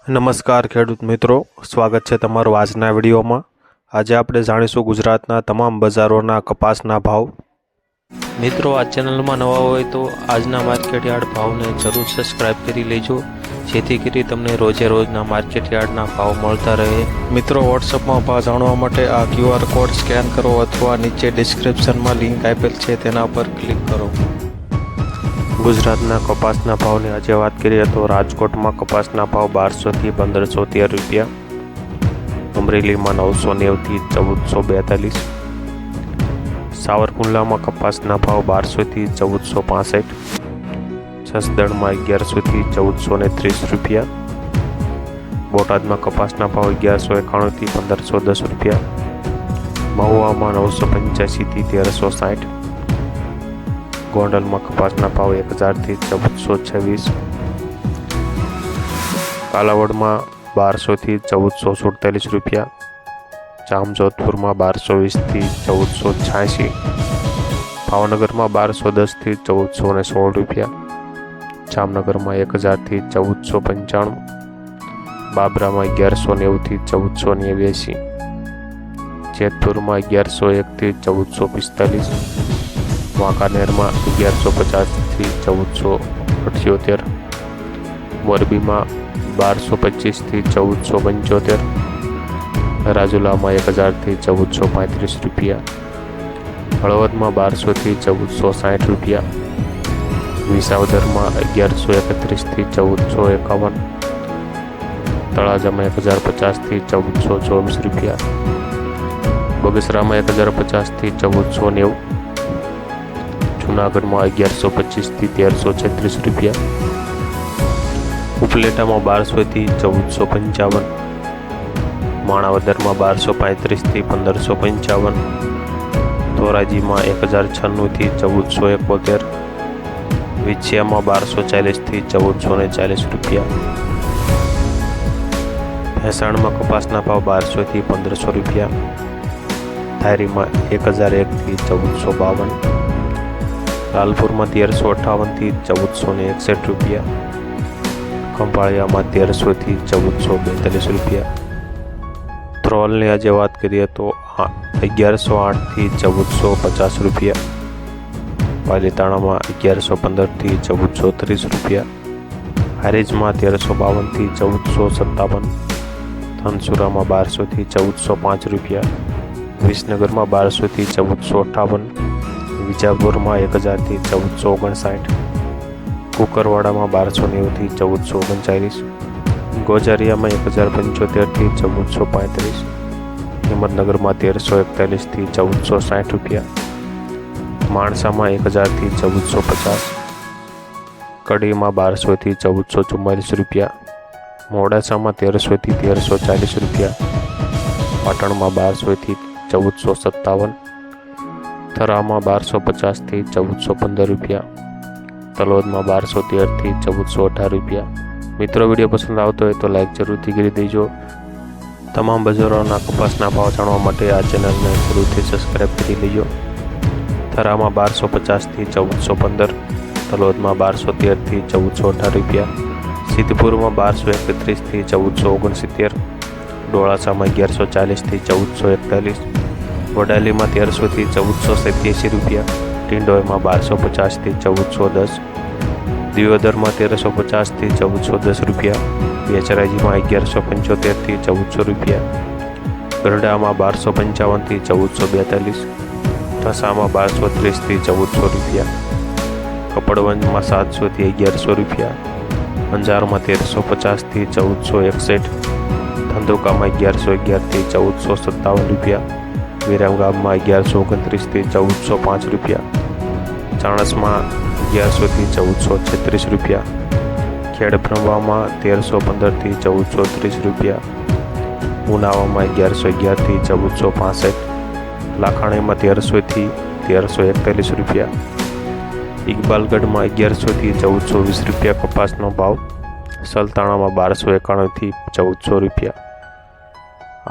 નમસ્કાર ખેડૂત મિત્રો, સ્વાગત છે તમારું આજના વિડીયોમાં। આજે આપણે જાણીશું ગુજરાતના તમામ બજારોના કપાસના ભાવ। મિત્રો, આ ચેનલમાં નવા હોય તો આજના માર્કેટ યાર્ડ ભાવને જરૂર સબસ્ક્રાઇબ કરી લેજો, જેથી કરી તમને રોજે રોજના માર્કેટ યાર્ડના ભાવ મળતા રહે। મિત્રો, વોટ્સઅપમાં ભાવ જાણવા માટે આ QR કોડ સ્કેન કરો અથવા નીચે ડિસ્ક્રિપ્શનમાં લિંક આપેલ છે તેના પર ક્લિક કરો। ગુજરાતના કપાસના ભાવની આજે વાત કરીએ તો રાજકોટમાં કપાસના ભાવ 1200 થી 1513 રૂપિયા, અમરેલીમાં 990 થી 1442, સાવરકુંડલામાં કપાસના ભાવ 1200 થી 1465, જસદણમાં 1100 થી 1430 રૂપિયા, બોટાદમાં કપાસના ભાવ 1191 થી 1510 રૂપિયા, મહુવામાં 985 થી 1360, ગોંડલમાં કપાસના ભાવ 1000 થી 1426, કાલાવડમાં 1200 થી 1447 રૂપિયા, જામજોધપુરમાં 1220 થી 1486, ભાવનગરમાં 1210 થી 1416 રૂપિયા, જામનગરમાં 1000 થી 1495, બાબરામાં 1190 થી 1489, જેતપુરમાં 1101 થી 1445, વાંકાનેરમાં 1150 થી 1478, મોરબીમાં 1225 થી 1475, રાજુલામાં 1000 થી 1435 રૂપિયા, હળવદમાં 1200 થી 1460 રૂપિયા, વિસાવદરમાં 1131 થી 1451, તળાજામાં 1050 થી 1424 રૂપિયા, બગસરામાં 1050 થી 1490, જૂનાગઢમાં 1125 થી 1336 રૂપિયા, ઉપલેટામાં 1200 થી 1455, માણાવદરમાં 1235 થી 1555, ધોરાજીમાં 1096 થી 1471, વિછિયામાં 1240 થી 1440 રૂપિયા, ભેંસાણમાં કપાસના ભાવ 1200 થી 1500 રૂપિયા, ધારીમાં 1001 થી 1452, લાલપુરમાં 1358 થી 1461 રૂપિયા, ખંભાળિયામાં 1300 થી 1442 રૂપિયા, ધ્રોલની આજે વાત કરીએ તો 1108 થી 1450 રૂપિયા, પાલીતાણામાં 1115 થી 1430 રૂપિયા, હારીજમાં 1352 થી 1457, ધનસુરામાં 1200 થી 1405 રૂપિયા, વિસનગરમાં 1200 થી 1458, વિજાપુરમાં 1000 થી 1459, કુકરવાડામાં 1290 થી 1439, ગોજારિયામાં 1075 થી 1435, હિંમતનગરમાં 1341 થી 1460 રૂપિયા, માણસામાં 1000 થી 1450, કડીમાં 1200 થી 1444 રૂપિયા, મોડાસામાં 1300 થી 1340 રૂપિયા, પાટણમાં 1200 થી 1457, થરામાં 1250 થી 1415 રૂપિયા, તલોદમાં 1213 થી 1418 રૂપિયા। મિત્રો, વિડીયો પસંદ આવતો હોય તો લાઈક જરૂરથી કરી દેજો। તમામ બજારોના કપાસના ભાવ જાણવા માટે આ ચેનલને જરૂરથી સબસ્ક્રાઇબ કરી લેજો। થરામાં 1250 થી 1415, તલોદમાં 1213 થી 1418 રૂપિયા, સિદ્ધપુરમાં 1231 થી 1469, ડોળાસામાં 1140 થી 1441, વડાલીમાં 1300 થી 1487 રૂપિયા, ટિંડોયમાં 1250 થી 1410, દિયોદરમાં 1350 થી 1410 રૂપિયા, બેચરાજીમાં 1175 થી 1400 રૂપિયા, ગરડામાં 1255 થી 1442, ઢસામાં 1230 થી 1400 રૂપિયા, કપડવંજમાં 700 થી 1100 રૂપિયા, અંજારમાં 1350 થી 1461, ધંધુકામાં 1111 થી 1457 રૂપિયા, વિરમગામમાં 1129 થી 1405 રૂપિયા, ચાણસમાં 1100 થી 1436 રૂપિયા, ખેડબ્રહ્મામાં 1315 થી 1430 રૂપિયા, ઉનાવામાં 1111 થી 1465, લાખાણીમાં 1300 થી 1341 રૂપિયા, ઇકબાલગઢમાં 1100 થી 1420 રૂપિયા કપાસનો ભાવ, સલતાણામાં 1291 થી 1400 રૂપિયા,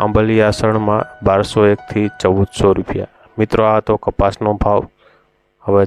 આંબલિયાસણમાં 1201 થી 1400 રૂપિયા। મિત્રો, આ તો કપાસનો ભાવ। હવે